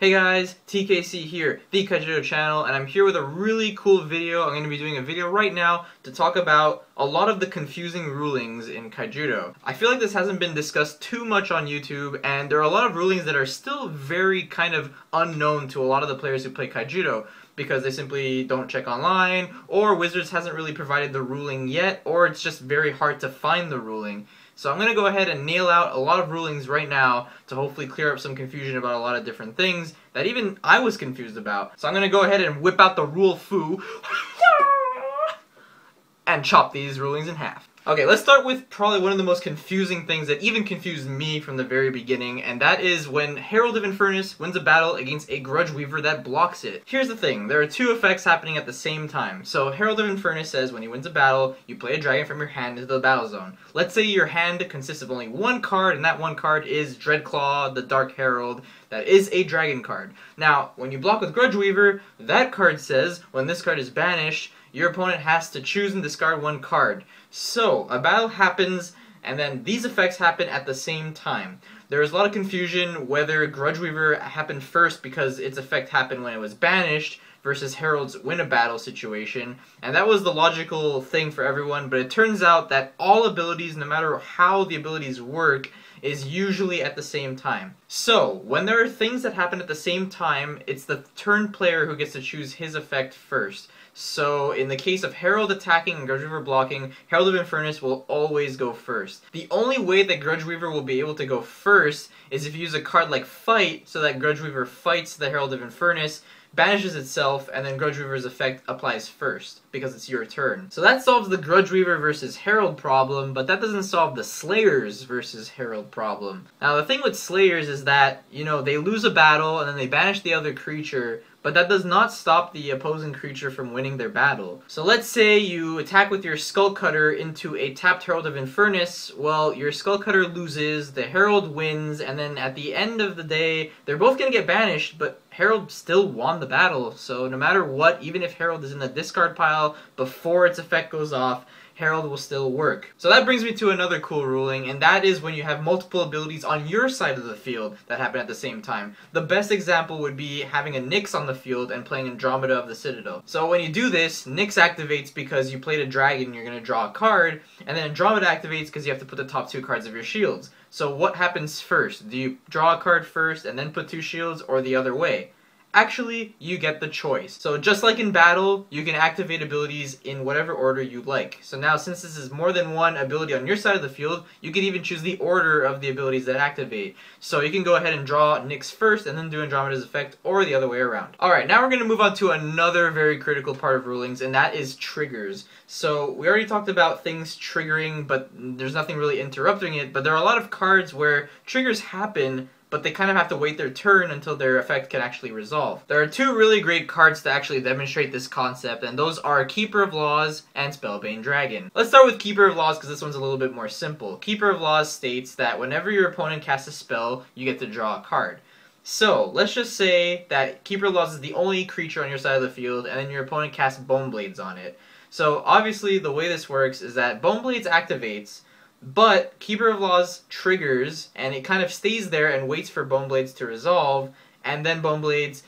Hey guys, TKC here, TheKaijudoChannel, and I'm here with a really cool video. I'm going to be doing a video right now to talk about a lot of the confusing rulings in Kaijudo. I feel like this hasn't been discussed too much on YouTube, and there are a lot of rulings that are still very kind of unknown to a lot of the players who play Kaijudo, because they simply don't check online, or Wizards hasn't really provided the ruling yet, or it's just very hard to find the ruling. So I'm going to go ahead and nail out a lot of rulings right now to hopefully clear up some confusion about a lot of different things that even I was confused about. So I'm going to go ahead and whip out the rule foo and chop these rulings in half. Okay, let's start with probably one of the most confusing things that even confused me from the very beginning, and that is when Herald of Infernus wins a battle against a Grudge Weaver that blocks it. Here's the thing, there are two effects happening at the same time. So Herald of Infernus says when he wins a battle, you play a dragon from your hand into the battle zone. Let's say your hand consists of only one card, and that one card is Dreadclaw, the Dark Herald. That is a dragon card. Now, when you block with Grudge Weaver, that card says when this card is banished, your opponent has to choose and discard one card. So, a battle happens, and then these effects happen at the same time. There is a lot of confusion whether Grudge Weaver happened first because its effect happened when it was banished, versus Herald's win a battle situation, and that was the logical thing for everyone, but it turns out that all abilities, no matter how the abilities work, is usually at the same time. So, when there are things that happen at the same time, it's the turn player who gets to choose his effect first. So, in the case of Herald attacking and Grudge Weaver blocking, Herald of Infernus will always go first. The only way that Grudge Weaver will be able to go first is if you use a card like Fight, so that Grudge Weaver fights the Herald of Infernus, banishes itself, and then Grudge Weaver's effect applies first, because it's your turn. So that solves the Grudge Weaver versus Herald problem, but that doesn't solve the Slayers versus Herald problem. Now the thing with Slayers is that, you know, they lose a battle and then they banish the other creature, but that does not stop the opposing creature from winning their battle. So let's say you attack with your Skullcutter into a tapped Herald of Infernus. Well, your Skullcutter loses, the Herald wins, and then at the end of the day, they're both going to get banished, but Herald still won the battle. So no matter what, even if Herald is in the discard pile before its effect goes off, Herald will still work. So that brings me to another cool ruling, and that is when you have multiple abilities on your side of the field that happen at the same time. The best example would be having a Nyx on the field and playing Andromeda of the Citadel. So when you do this, Nyx activates because you played a dragon, you're going to draw a card, and then Andromeda activates because you have to put the top two cards of your shields. So what happens first? Do you draw a card first and then put two shields, or the other way? Actually, you get the choice. So just like in battle, you can activate abilities in whatever order you like. So now, since this is more than one ability on your side of the field, you can even choose the order of the abilities that activate. So you can go ahead and draw Nyx first and then do Andromeda's effect, or the other way around. Alright, now we're going to move on to another very critical part of rulings, and that is triggers. So we already talked about things triggering, but there's nothing really interrupting it, but there are a lot of cards where triggers happen, but they kind of have to wait their turn until their effect can actually resolve. There are two really great cards to actually demonstrate this concept, and those are Keeper of Laws and Spellbane Dragon. Let's start with Keeper of Laws because this one's a little bit more simple. Keeper of Laws states that whenever your opponent casts a spell, you get to draw a card. So, let's just say that Keeper of Laws is the only creature on your side of the field, and then your opponent casts Bone Blades on it. So, obviously, the way this works is that Bone Blades activates, but Keeper of Laws triggers, and it kind of stays there and waits for Bone Blades to resolve, and then Bone Blades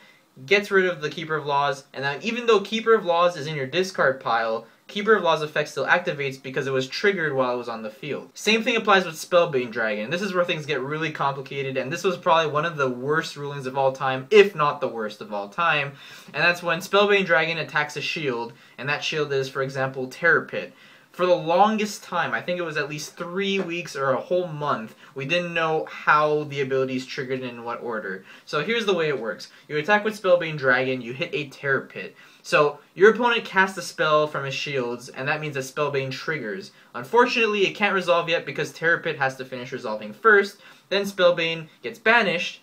gets rid of the Keeper of Laws, and then even though Keeper of Laws is in your discard pile, Keeper of Laws effect still activates because it was triggered while it was on the field. Same thing applies with Spellbane Dragon. This is where things get really complicated, and this was probably one of the worst rulings of all time, if not the worst of all time, and that's when Spellbane Dragon attacks a shield, and that shield is, for example, Terror Pit. For the longest time, I think it was at least 3 weeks or a whole month, we didn't know how the abilities triggered and in what order. So here's the way it works. You attack with Spellbane Dragon, you hit a Terror Pit. So your opponent casts a spell from his shields, and that means that Spellbane triggers. Unfortunately, it can't resolve yet because Terror Pit has to finish resolving first, then Spellbane gets banished,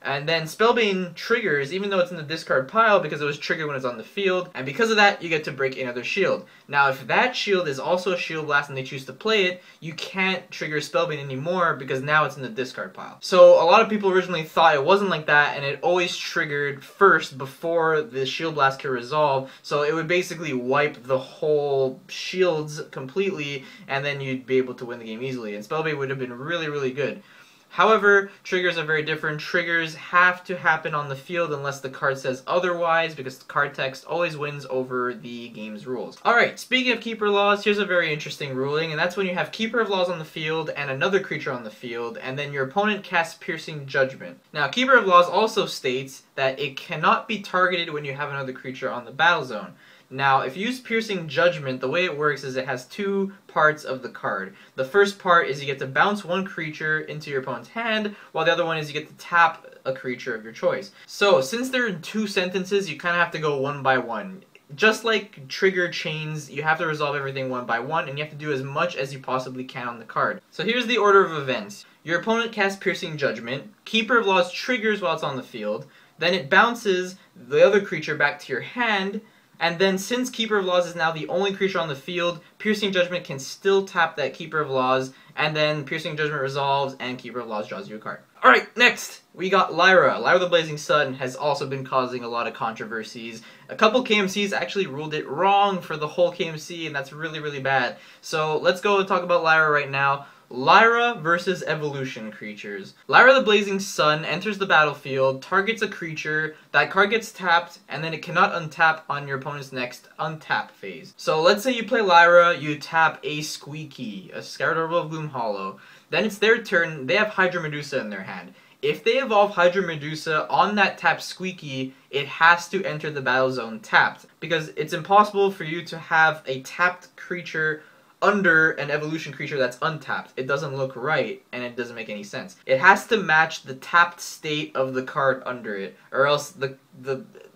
and then Spellbane triggers even though it's in the discard pile because it was triggered when it's on the field, and because of that you get to break another shield. Now if that shield is also a shield blast and they choose to play it, you can't trigger Spellbane anymore because now it's in the discard pile. So a lot of people originally thought it wasn't like that, and it always triggered first before the shield blast could resolve, so it would basically wipe the whole shields completely and then you'd be able to win the game easily, and Spellbane would have been really, really good. However, triggers are very different. Triggers have to happen on the field unless the card says otherwise, because the card text always wins over the game's rules. Alright, speaking of Keeper Laws, here's a very interesting ruling, and that's when you have Keeper of Laws on the field and another creature on the field, and then your opponent casts Piercing Judgment. Now, Keeper of Laws also states that it cannot be targeted when you have another creature on the battle zone. Now, if you use Piercing Judgment, the way it works is it has two parts of the card. The first part is you get to bounce one creature into your opponent's hand, while the other one is you get to tap a creature of your choice. So, since they're in two sentences, you kind of have to go one by one. Just like trigger chains, you have to resolve everything one by one, and you have to do as much as you possibly can on the card. So here's the order of events. Your opponent casts Piercing Judgment, Keeper of Laws triggers while it's on the field, then it bounces the other creature back to your hand, and then since Keeper of Laws is now the only creature on the field, Piercing Judgment can still tap that Keeper of Laws, and then Piercing Judgment resolves, and Keeper of Laws draws you a card. Alright, next, we got Lyra. Lyra the Blazing Sun has also been causing a lot of controversies. A couple KMCs actually ruled it wrong for the whole KMC, and that's really, really bad. So let's go and talk about Lyra right now. Lyra versus evolution creatures. Lyra the Blazing Sun enters the battlefield, targets a creature, that card gets tapped, and then it cannot untap on your opponent's next untap phase. So let's say you play Lyra, you tap a Squeaky, a Scarred Orbital of Gloom Hollow. Then it's their turn, they have Hydra Medusa in their hand. If they evolve Hydra Medusa on that tapped Squeaky, it has to enter the battle zone tapped, because it's impossible for you to have a tapped creature under an evolution creature that's untapped. It doesn't look right, and it doesn't make any sense. It has to match the tapped state of the card under it, or else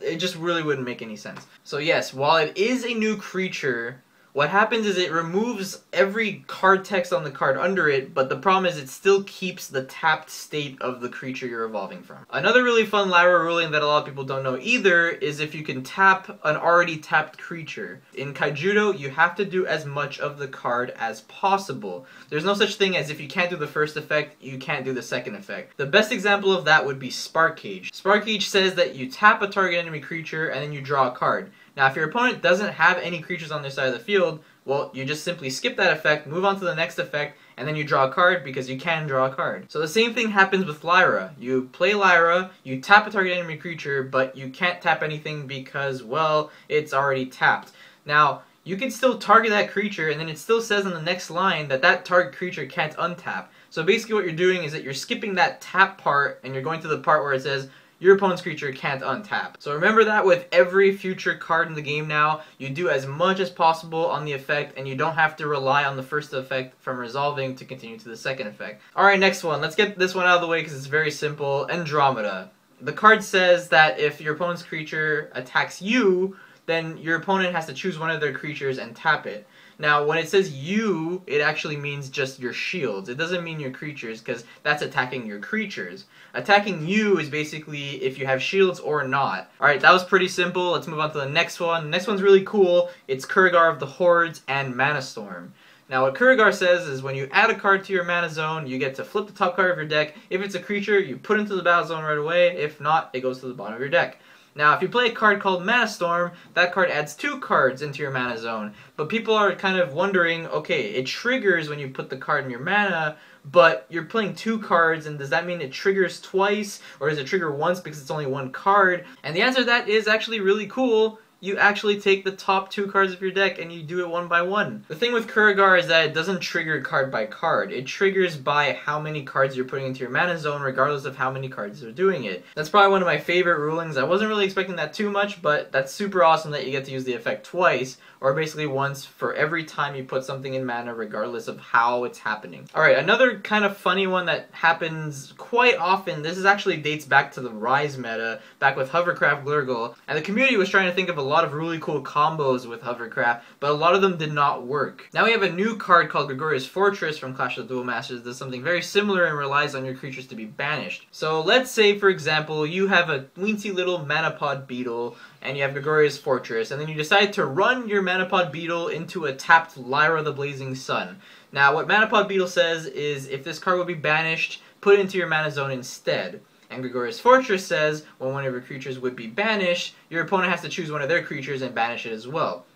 it just really wouldn't make any sense. So yes, while it is a new creature, what happens is it removes every card text on the card under it, but the problem is it still keeps the tapped state of the creature you're evolving from. Another really fun Lyra ruling that a lot of people don't know either is if you can tap an already tapped creature. In Kaijudo, you have to do as much of the card as possible. There's no such thing as if you can't do the first effect, you can't do the second effect. The best example of that would be Spark Cage. Spark Cage says that you tap a target enemy creature and then you draw a card. Now, if your opponent doesn't have any creatures on their side of the field, well, you just simply skip that effect, move on to the next effect, and then you draw a card because you can draw a card. So the same thing happens with Lyra. You play Lyra, you tap a target enemy creature, but you can't tap anything because, well, it's already tapped. Now, you can still target that creature, and then it still says in the next line that that target creature can't untap. So basically what you're doing is that you're skipping that tap part, and you're going to the part where it says, your opponent's creature can't untap. So remember that with every future card in the game now, you do as much as possible on the effect, and you don't have to rely on the first effect from resolving to continue to the second effect. Alright, next one. Let's get this one out of the way because it's very simple. Andromeda. The card says that if your opponent's creature attacks you, then your opponent has to choose one of their creatures and tap it. Now, when it says you, it actually means just your shields. It doesn't mean your creatures, because that's attacking your creatures. Attacking you is basically if you have shields or not. Alright, that was pretty simple. Let's move on to the next one. The next one's really cool. It's Kurragar of the Hordes and Mana Storm. Now, what Kurragar says is when you add a card to your mana zone, you get to flip the top card of your deck. If it's a creature, you put it into the battle zone right away. If not, it goes to the bottom of your deck. Now, if you play a card called Mana Storm, that card adds 2 cards into your mana zone. But people are kind of wondering, okay, it triggers when you put the card in your mana, but you're playing 2 cards, and does that mean it triggers twice, or does it trigger once because it's only 1 card? And the answer to that is actually really cool. You actually take the top 2 cards of your deck and you do it one by one. The thing with Kurragar is that it doesn't trigger card by card. It triggers by how many cards you're putting into your mana zone regardless of how many cards are doing it. That's probably one of my favorite rulings. I wasn't really expecting that too much, but that's super awesome that you get to use the effect twice, or basically once for every time you put something in mana regardless of how it's happening. Alright, another kind of funny one that happens quite often, this is actually dates back to the Rise meta, back with Hovercraft Glurgle, and the community was trying to think of a lot of really cool combos with Hovercraft, but a lot of them did not work. Now we have a new card called Gregoria's Fortress from Clash of the Duel Masters that does something very similar and relies on your creatures to be banished. So let's say, for example, you have a weensy little Manapod Beetle, and you have Gregoria's Fortress, and then you decide to run your Manapod Beetle into a tapped Lyra the Blazing Sun. Now what Manapod Beetle says is if this card would be banished, put it into your mana zone instead. And Gregoria's Fortress says when one of your creatures would be banished, your opponent has to choose one of their creatures and banish it as well.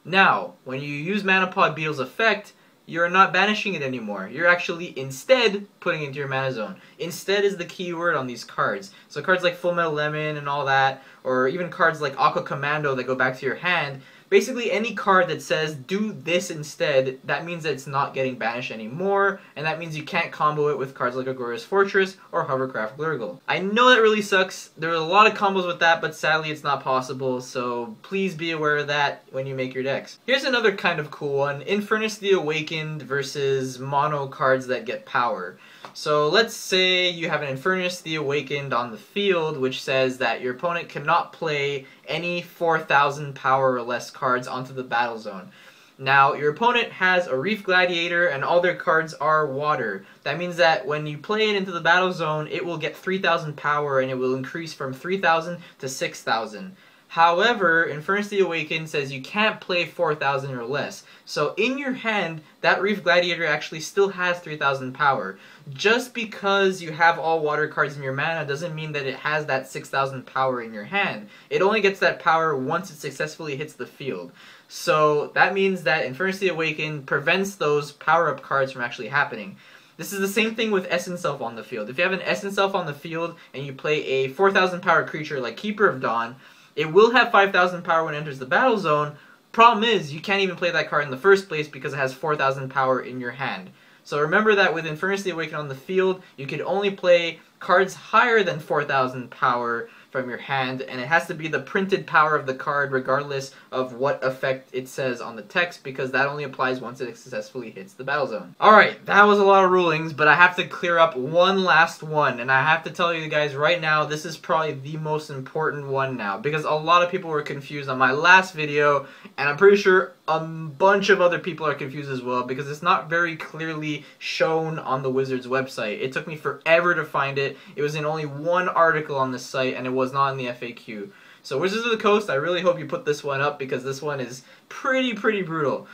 Now, when you use Manapod Beetle's effect, you're not banishing it anymore. You're actually instead putting it into your mana zone. Instead is the key word on these cards. So cards like Full Metal Lemon and all that, or even cards like Aqua Commando that go back to your hand, basically any card that says do this instead, that means that it's not getting banished anymore, and that means you can't combo it with cards like Agoria's Fortress or Hovercraft Glurgle. I know that really sucks. There are a lot of combos with that, but sadly it's not possible, so please be aware of that when you make your decks. Here's another kind of cool one, Infernus the Awakened versus mono cards that get power. So let's say you have an Infernus the Awakened on the field, which says that your opponent cannot play any 4,000 power or less cards onto the battle zone. Now, your opponent has a Reef Gladiator and all their cards are water. That means that when you play it into the battle zone, it will get 3,000 power and it will increase from 3,000 to 6,000. However, Infernus the Awakened says you can't play 4,000 or less. So in your hand, that Reef Gladiator actually still has 3,000 power. Just because you have all water cards in your mana doesn't mean that it has that 6,000 power in your hand. It only gets that power once it successfully hits the field. So that means that Infernus the Awakened prevents those power-up cards from actually happening. This is the same thing with Essence Self on the field. If you have an Essence Self on the field and you play a 4,000 power creature like Keeper of Dawn, it will have 5,000 power when it enters the battle zone. Problem is, you can't even play that card in the first place because it has 4,000 power in your hand. So remember that with Infernus the Awakened on the field, you can only play cards higher than 4,000 power from your hand, and it has to be the printed power of the card regardless of what effect it says on the text, because that only applies once it successfully hits the battle zone. Alright, that was a lot of rulings, but I have to clear up one last one, and I have to tell you guys right now, this is probably the most important one now, because a lot of people were confused on my last video, and I'm pretty sure a bunch of other people are confused as well, because it's not very clearly shown on the Wizards website. It took me forever to find it. It was in only one article on the site, and it was not in the FAQ. So Wizards of the Coast, I really hope you put this one up, because this one is pretty brutal.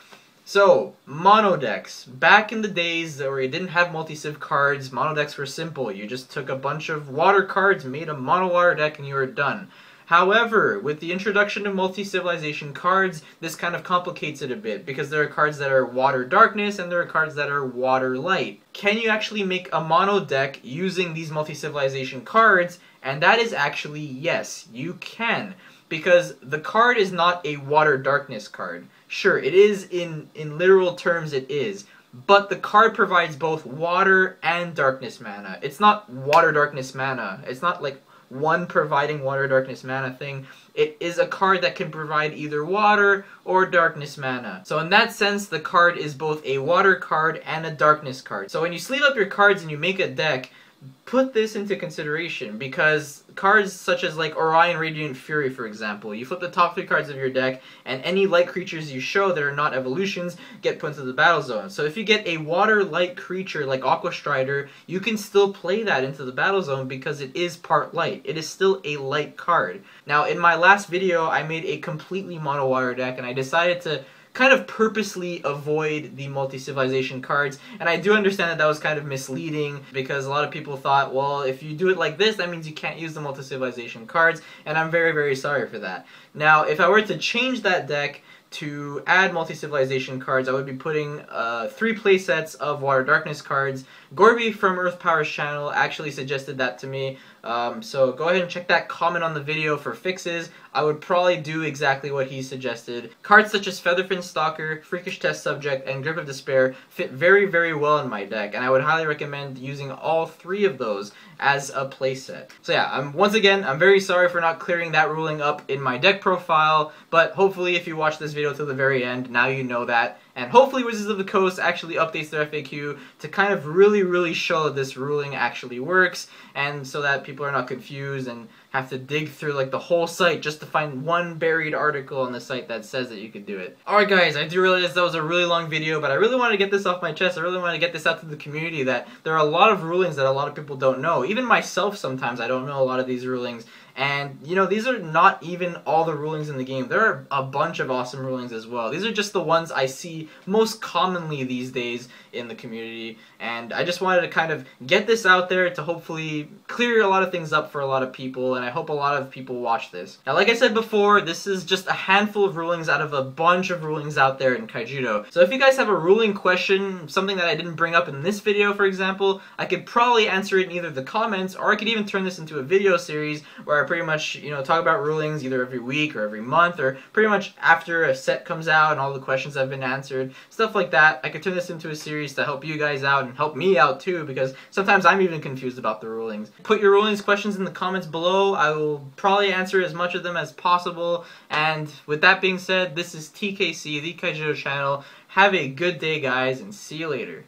So, mono decks. Back in the days where you didn't have multi-civ cards, mono decks were simple. You just took a bunch of water cards, made a mono water deck, and you were done. However, with the introduction of multi-civilization cards, this kind of complicates it a bit, because there are cards that are water darkness and there are cards that are water light. Can you actually make a mono deck using these multi-civilization cards? And that is actually yes, you can. Because the card is not a water darkness card. Sure, it is in literal terms it is. But the card provides both water and darkness mana. It's not water darkness mana. It's not like one providing water darkness mana thing. It is a card that can provide either water or darkness mana. So in that sense, the card is both a water card and a darkness card. So when you sleeve up your cards and you make a deck, put this into consideration, because cards such as like Orion Radiant Fury, for example, you flip the top 3 cards of your deck and any light creatures you show that are not evolutions get put into the battle zone. So if you get a water light creature like Aqua Strider, you can still play that into the battle zone because it is part light. It is still a light card. Now in my last video I made a completely mono water deck, and I decided to kind of purposely avoid the multi-civilization cards, and I do understand that that was kind of misleading, because a lot of people thought, well, if you do it like this, that means you can't use the multi-civilization cards, and I'm very sorry for that. Now, if I were to change that deck to add multi-civilization cards, I would be putting 3 playsets of Water Darkness cards. Gorby from Earth Power's channel actually suggested that to me, so go ahead and check that comment on the video for fixes. I would probably do exactly what he suggested. Cards such as Featherfin Stalker, Freakish Test Subject, and Grip of Despair fit very well in my deck, and I would highly recommend using all 3 of those as a playset. So yeah, once again, I'm very sorry for not clearing that ruling up in my deck profile, but hopefully if you watch this video till the very end, now you know that. And hopefully Wizards of the Coast actually updates their FAQ to kind of really show that this ruling actually works, and so that people are not confused and have to dig through like the whole site just to find one buried article on the site that says that you could do it. Alright guys, I do realize that was a really long video, but I really wanted to get this off my chest. I really wanted to get this out to the community, that there are a lot of rulings that a lot of people don't know. Even myself sometimes, I don't know a lot of these rulings. And, you know, these are not even all the rulings in the game. There are a bunch of awesome rulings as well. These are just the ones I see most commonly these days in the community. And I just wanted to kind of get this out there to hopefully clear a lot of things up for a lot of people. And I hope a lot of people watch this. Now, like I said before, this is just a handful of rulings out of a bunch of rulings out there in Kaijudo. So if you guys have a ruling question, something that I didn't bring up in this video, for example, I could probably answer it in either the comments, or I could even turn this into a video series where I pretty much, you know, talk about rulings either every week or every month, or pretty much after a set comes out and all the questions have been answered, stuff like that. I could turn this into a series to help you guys out and help me out too, because sometimes I'm even confused about the rulings. Put your rulings questions in the comments below. I will probably answer as much of them as possible. And with that being said, this is TKC, the Kaijudo channel. Have a good day, guys, and see you later.